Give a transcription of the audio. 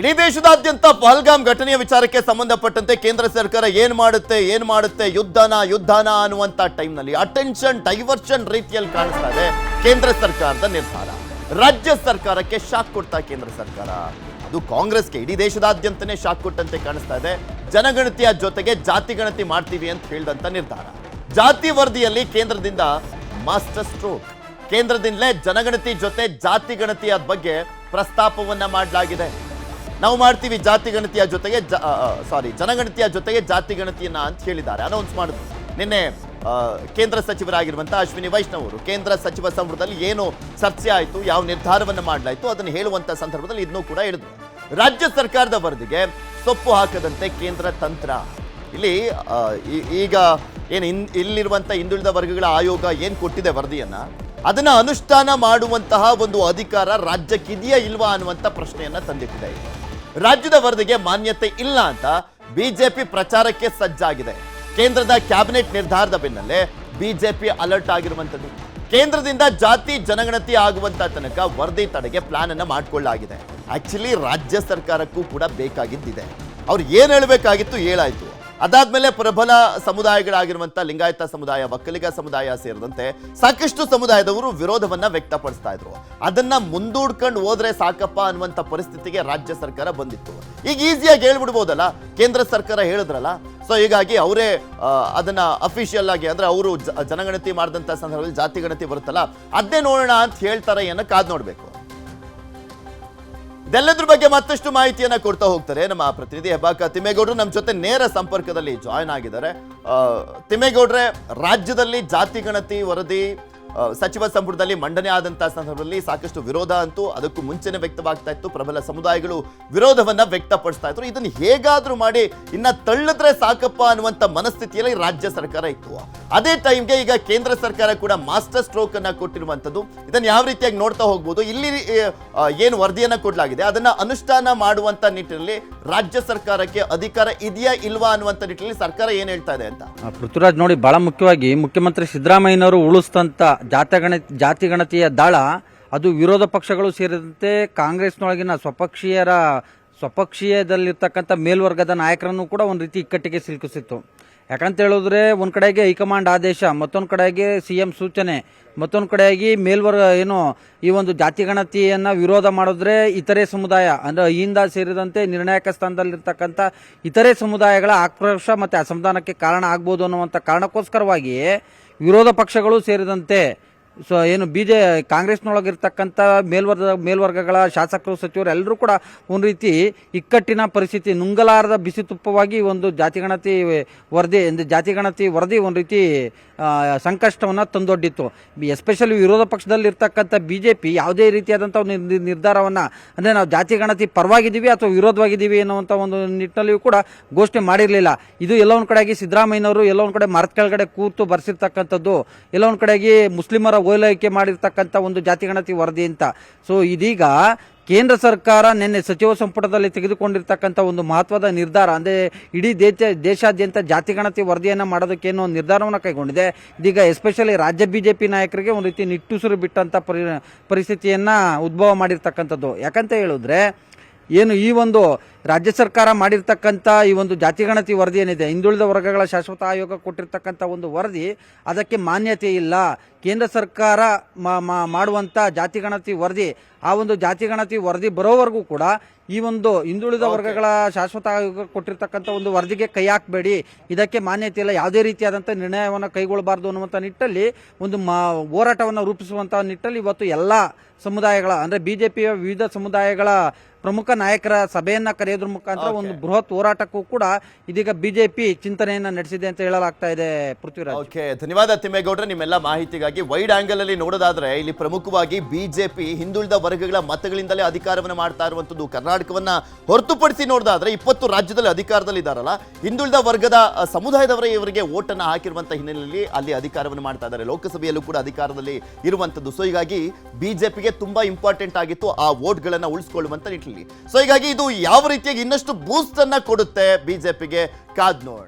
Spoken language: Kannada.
ಇಡೀ ದೇಶದಾದ್ಯಂತ ಪಹಲ್ಗಾಮ್ ಘಟನೆಯ ವಿಚಾರಕ್ಕೆ ಸಂಬಂಧಪಟ್ಟಂತೆ ಕೇಂದ್ರ ಸರ್ಕಾರ ಏನ್ ಮಾಡುತ್ತೆ ಯುದ್ಧನ ಅನ್ನುವಂತ ಟೈಮ್ನಲ್ಲಿ ಅಟೆನ್ಷನ್ ಡೈವರ್ಷನ್ ರೀತಿಯಲ್ಲಿ ಕಾಣಿಸ್ತಾ ಇದೆ ಕೇಂದ್ರ ಸರ್ಕಾರದ ನಿರ್ಧಾರ. ರಾಜ್ಯ ಸರ್ಕಾರಕ್ಕೆ ಶಾಕ್ ಕೊಡ್ತಾ ಕೇಂದ್ರ ಸರ್ಕಾರ, ಅದು ಕಾಂಗ್ರೆಸ್ಗೆ ಇಡೀ ದೇಶದಾದ್ಯಂತನೇ ಶಾಕ್ ಕೊಟ್ಟಂತೆ ಕಾಣಿಸ್ತಾ ಇದೆ. ಜನಗಣತಿಯ ಜೊತೆಗೆ ಜಾತಿ ಗಣತಿ ಮಾಡ್ತೀವಿ ಅಂತ ಹೇಳಿದಂತ ನಿರ್ಧಾರ. ಜಾತಿ ವರದಿಯಲ್ಲಿ ಕೇಂದ್ರದಿಂದ ಮಾಸ್ಟರ್ ಸ್ಟ್ರೋಕ್, ಕೇಂದ್ರದಿಂದಲೇ ಜನಗಣತಿ ಜೊತೆ ಜಾತಿ ಗಣತಿಯ ಬಗ್ಗೆ ಪ್ರಸ್ತಾಪವನ್ನ ಮಾಡಲಾಗಿದೆ. ನಾವು ಮಾಡ್ತೀವಿ ಜಾತಿ ಗಣತಿಯ ಜೊತೆಗೆ ಜನಗಣತಿಯ ಜೊತೆಗೆ ಜಾತಿ ಗಣತಿಯನ್ನ ಅಂತ ಹೇಳಿದ್ದಾರೆ, ಅನೌನ್ಸ್ ಮಾಡಿದ್ರು ನಿನ್ನೆ. ಕೇಂದ್ರ ಸಚಿವರಾಗಿರುವಂತಹ ಅಶ್ವಿನಿ ವೈಷ್ಣವ್ ಅವರು ಕೇಂದ್ರ ಸಚಿವ ಸಂಪುಟದಲ್ಲಿ ಏನು ಚರ್ಚೆ ಆಯಿತು, ಯಾವ ನಿರ್ಧಾರವನ್ನು ಮಾಡಲಾಯಿತು ಅದನ್ನು ಹೇಳುವಂತ ಸಂದರ್ಭದಲ್ಲಿ ಇದನ್ನು ಕೂಡ ಹೇಳಿದ್ರು. ರಾಜ್ಯ ಸರ್ಕಾರದ ವರದಿಗೆ ಸೊಪ್ಪು ಹಾಕದಂತೆ ಕೇಂದ್ರ ತಂತ್ರ. ಇಲ್ಲಿ ಈಗ ಏನು ಇಲ್ಲಿರುವಂಥ ಹಿಂದುಳಿದ ವರ್ಗಗಳ ಆಯೋಗ ಏನು ಕೊಟ್ಟಿದೆ ವರದಿಯನ್ನ, ಅದನ್ನ ಅನುಷ್ಠಾನ ಮಾಡುವಂತಹ ಒಂದು ಅಧಿಕಾರ ರಾಜ್ಯಕ್ಕಿದೆಯಾ ಇಲ್ವಾ ಅನ್ನುವಂಥ ಪ್ರಶ್ನೆಯನ್ನ ತಂದಿಟ್ಟಿದೆ. ರಾಜ್ಯದ ವರದಿಗೆ ಮಾನ್ಯತೆ ಇಲ್ಲ ಅಂತ ಬಿಜೆಪಿ ಪ್ರಚಾರಕ್ಕೆ ಸಜ್ಜಾಗಿದೆ. ಕೇಂದ್ರದ ಕ್ಯಾಬಿನೆಟ್ ನಿರ್ಧಾರದ ಬೆನ್ನಲ್ಲೇ ಬಿಜೆಪಿ ಅಲರ್ಟ್ ಆಗಿರುವಂಥದ್ದು. ಕೇಂದ್ರದಿಂದ ಜಾತಿ ಜನಗಣತಿ ಆಗುವಂತ ತನಕ ವರದಿ ತಡೆಗೆ ಪ್ಲಾನ್ ಅನ್ನ ಮಾಡಿಕೊಳ್ಳಲಾಗಿದೆ. ಆಕ್ಚುಲಿ ರಾಜ್ಯ ಸರ್ಕಾರಕ್ಕೂ ಕೂಡ ಬೇಕಾಗಿದ್ದಿದೆ, ಅವ್ರು ಏನ್ ಹೇಳಬೇಕಾಗಿತ್ತು ಹೇಳಾಯ್ತು. ಅದಾದ್ಮೇಲೆ ಪ್ರಬಲ ಸಮುದಾಯಗಳಾಗಿರುವಂತಹ ಲಿಂಗಾಯತ ಸಮುದಾಯ, ಒಕ್ಕಲಿಗ ಸಮುದಾಯ ಸೇರಿದಂತೆ ಸಾಕಷ್ಟು ಸಮುದಾಯದವರು ವಿರೋಧವನ್ನ ವ್ಯಕ್ತಪಡಿಸ್ತಾ ಇದ್ರು. ಅದನ್ನ ಮುಂದೂಡ್ಕೊಂಡು ಹೋದ್ರೆ ಸಾಕಪ್ಪ ಅನ್ನುವಂಥ ಪರಿಸ್ಥಿತಿಗೆ ರಾಜ್ಯ ಸರ್ಕಾರ ಬಂದಿತ್ತು. ಈಗ ಈಸಿಯಾಗಿ ಹೇಳ್ಬಿಡ್ಬೋದಲ್ಲ, ಕೇಂದ್ರ ಸರ್ಕಾರ ಹೇಳಿದ್ರಲ್ಲ, ಸೊ ಹೀಗಾಗಿ ಅವರೇ ಅದನ್ನ ಅಫಿಷಿಯಲ್ ಆಗಿ ಅಂದ್ರೆ ಅವರು ಜನಗಣತಿ ಮಾಡಿದಂಥ ಸಂದರ್ಭದಲ್ಲಿ ಜಾತಿ ಗಣತಿ ಬರುತ್ತಲ್ಲ ಅದೇ ನೋಡೋಣ ಅಂತ ಹೇಳ್ತಾರೆ ಅನ್ನೋ ಕಾದ್ ನೋಡ್ಬೇಕು. ಇದೆಲ್ಲದ್ರ ಬಗ್ಗೆ ಮತ್ತಷ್ಟು ಮಾಹಿತಿಯನ್ನ ಕೊಡ್ತಾ ಹೋಗ್ತಾರೆ ನಮ್ಮ ಪ್ರತಿನಿಧಿ ಹೆಬ್ಬಾಕ ತಿಮ್ಮೇಗೌಡರು ನಮ್ಮ ಜೊತೆ ನೇರ ಸಂಪರ್ಕದಲ್ಲಿ ಜಾಯ್ನ್ ಆಗಿದ್ದಾರೆ. ತಿಮ್ಮೇಗೌಡ್ರೆ, ರಾಜ್ಯದಲ್ಲಿ ಜಾತಿ ಗಣತಿ ವರದಿ ಸಚಿವ ಸಂಪುಟದಲ್ಲಿ ಮಂಡನೆ ಆದಂತಹ ಸಂದರ್ಭದಲ್ಲಿ ಸಾಕಷ್ಟು ವಿರೋಧ ಅಂತೂ ಅದಕ್ಕೂ ಮುಂಚೆನೆ ವ್ಯಕ್ತವಾಗ್ತಾ ಇತ್ತು. ಪ್ರಬಲ ಸಮುದಾಯಗಳು ವಿರೋಧವನ್ನ ವ್ಯಕ್ತಪಡಿಸ್ತಾ ಇದ್ರು. ಇದನ್ನು ಹೇಗಾದ್ರೂ ಮಾಡಿ ಇನ್ನ ತಳ್ಳಿದ್ರೆ ಸಾಕಪ್ಪ ಅನ್ನುವಂಥ ಮನಸ್ಥಿತಿಯಲ್ಲಿ ರಾಜ್ಯ ಸರ್ಕಾರ ಇತ್ತು. ಅದೇ ಟೈಮ್ಗೆ ಈಗ ಕೇಂದ್ರ ಸರ್ಕಾರ ಕೂಡ ಮಾಸ್ಟರ್ ಸ್ಟ್ರೋಕ್ ಅನ್ನ ಕೊಟ್ಟಿರುವಂಥದ್ದು. ಇದನ್ನು ಯಾವ ರೀತಿಯಾಗಿ ನೋಡ್ತಾ ಹೋಗ್ಬೋದು, ಇಲ್ಲಿ ಏನು ವರದಿಯನ್ನ ಕೊಡಲಾಗಿದೆ ಅದನ್ನ ಅನುಷ್ಠಾನ ಮಾಡುವಂತ ನಿಟ್ಟಿನಲ್ಲಿ ರಾಜ್ಯ ಸರ್ಕಾರಕ್ಕೆ ಅಧಿಕಾರ ಇದೆಯಾ ಇಲ್ವಾ ಅನ್ನುವಂಥ ನಿಟ್ಟಿನಲ್ಲಿ ಸರ್ಕಾರ ಏನ್ ಹೇಳ್ತಾ ಇದೆ ಅಂತ ಪೃಥ್ವಿರಾಜ್ ನೋಡಿ, ಬಹಳ ಮುಖ್ಯವಾಗಿ ಮುಖ್ಯಮಂತ್ರಿ ಸಿದ್ದರಾಮಯ್ಯನವರು ಉಳಿಸ್ತಂತ ಜಾತಿ ಗಣತಿಯ ದಾಳ ಅದು ವಿರೋಧ ಪಕ್ಷಗಳು ಸೇರಿದಂತೆ ಕಾಂಗ್ರೆಸ್ನೊಳಗಿನ ಸ್ವಪಕ್ಷೀಯದಲ್ಲಿರ್ತಕ್ಕಂಥ ಮೇಲ್ವರ್ಗದ ನಾಯಕರನ್ನು ಕೂಡ ಒಂದು ರೀತಿ ಇಕ್ಕಟ್ಟಿಗೆ ಸಿಲುಕಿಸಿತ್ತು. ಯಾಕಂತ ಹೇಳಿದ್ರೆ ಒಂದ್ ಕಡೆಗೆ ಹೈಕಮಾಂಡ್ ಆದೇಶ, ಮತ್ತೊಂದು ಕಡೆಗೆ ಸಿಎಂ ಸೂಚನೆ, ಮತ್ತೊಂದು ಕಡೆಯಾಗಿ ಮೇಲ್ವರ್ಗ ಏನು ಈ ಒಂದು ಜಾತಿ ಗಣತಿಯನ್ನ ವಿರೋಧ ಮಾಡಿದ್ರೆ ಇತರೆ ಸಮುದಾಯ ಅಂದ್ರೆ ಅಹಿಂದ ಸೇರಿದಂತೆ ನಿರ್ಣಾಯಕ ಸ್ಥಾನದಲ್ಲಿರ್ತಕ್ಕಂಥ ಇತರೆ ಸಮುದಾಯಗಳ ಆಕ್ರೋಶ ಮತ್ತೆ ಅಸಮಾಧಾನಕ್ಕೆ ಕಾರಣ ಆಗ್ಬೋದು ಅನ್ನುವಂಥ ಕಾರಣಕ್ಕೋಸ್ಕರವಾಗಿ ವಿರೋಧ ಪಕ್ಷಗಳು ಸೇರಿದಂತೆ ಏನು ಕಾಂಗ್ರೆಸ್ನೊಳಗಿರ್ತಕ್ಕಂಥ ಮೇಲ್ವರ್ಗಗಳ ಶಾಸಕರು, ಸಚಿವರು ಎಲ್ಲರೂ ಕೂಡ ಒಂದು ರೀತಿ ಇಕ್ಕಟ್ಟಿನ ಪರಿಸ್ಥಿತಿ, ನುಂಗಲಾರದ ಬಿಸಿ ತುಪ್ಪವಾಗಿ ಒಂದು ಜಾತಿ ಗಣತಿ ವರದಿ ಒಂದು ರೀತಿ ಸಂಕಷ್ಟವನ್ನು ತಂದೊಡ್ಡಿತ್ತು. ಎಸ್ಪೆಷಲಿ ವಿರೋಧ ಪಕ್ಷದಲ್ಲಿರ್ತಕ್ಕಂಥ ಬಿಜೆಪಿ ಯಾವುದೇ ರೀತಿಯಾದಂಥ ನಿರ್ಧಾರವನ್ನು ಅಂದರೆ ನಾವು ಜಾತಿ ಗಣತಿ ಪರವಾಗಿದ್ದೀವಿ ಅಥವಾ ವಿರೋಧವಾಗಿದ್ದೀವಿ ಅನ್ನುವಂಥ ಒಂದು ನಿಟ್ಟಿನಲ್ಲಿಯೂ ಕೂಡ ಘೋಷಣೆ ಮಾಡಿರಲಿಲ್ಲ. ಇದು ಎಲ್ಲ ಒಂದು ಕಡೆಯಾಗಿ ಸಿದ್ದರಾಮಯ್ಯನವರು ಎಲ್ಲ ಒಂದು ಕಡೆ ಮರದ ಕೆಳಗಡೆ ಕೂತು ಬರ್ಸಿರ್ತಕ್ಕಂಥದ್ದು, ಎಲ್ಲ ಒಂದು ಕಡೆಯಾಗಿ ಮುಸ್ಲಿಮರ ಓಲೈಕೆ ಮಾಡಿರ್ತಕ್ಕಂಥ ಒಂದು ಜಾತಿ ಗಣತಿ ವರದಿ ಅಂತ. ಸೊ ಇದೀಗ ಕೇಂದ್ರ ಸರ್ಕಾರ ನಿನ್ನೆ ಸಚಿವ ಸಂಪುಟದಲ್ಲಿ ತೆಗೆದುಕೊಂಡಿರ್ತಕ್ಕಂಥ ಒಂದು ಮಹತ್ವದ ನಿರ್ಧಾರ ಅಂದರೆ ಇಡೀ ದೇಶಾದ್ಯಂತ ಜಾತಿ ಗಣತಿ ವರದಿಯನ್ನು ಮಾಡೋದಕ್ಕೆ ಏನೋ ನಿರ್ಧಾರವನ್ನು ಕೈಗೊಂಡಿದೆ. ಇದೀಗ ಎಸ್ಪೆಷಲಿ ರಾಜ್ಯ ಬಿಜೆಪಿ ನಾಯಕರಿಗೆ ಒಂದು ರೀತಿ ನಿಟ್ಟುಸಿರು ಬಿಟ್ಟಂಥ ಪರಿಸ್ಥಿತಿಯನ್ನು ಉದ್ಭವ ಮಾಡಿರ್ತಕ್ಕಂಥದ್ದು. ಯಾಕಂತ ಹೇಳಿದ್ರೆ ಏನು ಈ ಒಂದು ರಾಜ್ಯ ಸರ್ಕಾರ ಮಾಡಿರ್ತಕ್ಕಂಥ ಈ ಒಂದು ಜಾತಿ ಗಣತಿ ವರದಿ ಏನಿದೆ, ಹಿಂದುಳಿದ ವರ್ಗಗಳ ಶಾಶ್ವತ ಆಯೋಗ ಕೊಟ್ಟಿರ್ತಕ್ಕಂಥ ಒಂದು ವರದಿ, ಅದಕ್ಕೆ ಮಾನ್ಯತೆ ಇಲ್ಲ. ಕೇಂದ್ರ ಸರ್ಕಾರ ಮಾಡುವಂಥ ಜಾತಿ ಗಣತಿ ವರದಿ, ಆ ಒಂದು ಜಾತಿ ಗಣತಿ ವರದಿ ಬರೋವರೆಗೂ ಕೂಡ ಈ ಒಂದು ಹಿಂದುಳಿದ ವರ್ಗಗಳ ಶಾಶ್ವತ ಆಯೋಗ ಕೊಟ್ಟಿರ್ತಕ್ಕಂಥ ಒಂದು ವರದಿಗೆ ಕೈ ಹಾಕಬೇಡಿ, ಇದಕ್ಕೆ ಮಾನ್ಯತೆ ಇಲ್ಲ, ಯಾವುದೇ ರೀತಿಯಾದಂಥ ನಿರ್ಣಯವನ್ನು ಕೈಗೊಳ್ಳಬಾರ್ದು ಅನ್ನುವಂಥ ನಿಟ್ಟಲ್ಲಿ ಒಂದು ಹೋರಾಟವನ್ನು ರೂಪಿಸುವಂಥ ನಿಟ್ಟಲ್ಲಿ ಇವತ್ತು ಎಲ್ಲ ಸಮುದಾಯಗಳ ಅಂದರೆ ಬಿಜೆಪಿಯ ವಿವಿಧ ಸಮುದಾಯಗಳ ಪ್ರಮುಖ ನಾಯಕರ ಸಭೆಯನ್ನ ಕರೆಯೋದ್ರ ಮುಖಾಂತರ ಒಂದು ಬೃಹತ್ ಹೋರಾಟಕ್ಕೂ ಕೂಡ ಇದೀಗ ಬಿಜೆಪಿ ಚಿಂತನೆಯನ್ನ ನಡೆಸಿದೆ ಅಂತ ಹೇಳಲಾಗ್ತಾ ಇದೆ. ಪೃಥ್ವಿರಾಜ್, ಓಕೆ, ಧನ್ಯವಾದ ತಿಮ್ಮೇಗೌಡ್ರೆ ನಿಮ್ಮೆಲ್ಲ ಮಾಹಿತಿಗಾಗಿ. ವೈಡ್ ಆಂಗಲ್ ಅಲ್ಲಿ ನೋಡೋದಾದ್ರೆ ಇಲ್ಲಿ ಪ್ರಮುಖವಾಗಿ ಬಿಜೆಪಿ ಹಿಂದುಳಿದ ವರ್ಗಗಳ ಮತಗಳಿಂದಲೇ ಅಧಿಕಾರವನ್ನು ಮಾಡ್ತಾ ಇರುವಂತದ್ದು. ಕರ್ನಾಟಕವನ್ನ ಹೊರತುಪಡಿಸಿ ನೋಡೋದಾದ್ರೆ 20 ರಾಜ್ಯದಲ್ಲಿ ಅಧಿಕಾರದಲ್ಲಿ ಇದ್ದಾರಲ್ಲ, ಹಿಂದುಳಿದ ವರ್ಗದ ಸಮುದಾಯದವರೇ ಇವರಿಗೆ ಓಟನ್ನ ಹಾಕಿರುವಂತಹ ಹಿನ್ನೆಲೆಯಲ್ಲಿ ಅಲ್ಲಿ ಅಧಿಕಾರವನ್ನು ಮಾಡ್ತಾ ಇದ್ದಾರೆ. ಲೋಕಸಭೆಯಲ್ಲೂ ಕೂಡ ಅಧಿಕಾರದಲ್ಲಿ ಇರುವಂತದ್ದು. ಸೊ ಹೀಗಾಗಿ ಬಿಜೆಪಿಗೆ ತುಂಬಾ ಇಂಪಾರ್ಟೆಂಟ್ ಆಗಿತ್ತು ಆ ವೋಟ್ಗಳನ್ನ ಉಳಿಸಿಕೊಳ್ಳುವಂತ ನಿಟ್ಟಿನಲ್ಲಿ. ಸೊ ಹೀಗಾಗಿ ಇದು ಯಾವ ರೀತಿಯಾಗಿ ಇನ್ನಷ್ಟು ಬೂಸ್ಟ್ ಅನ್ನ ಕೊಡುತ್ತೆ ಬಿಜೆಪಿಗೆ ಕಾದ್ ನೋಡೋಣ.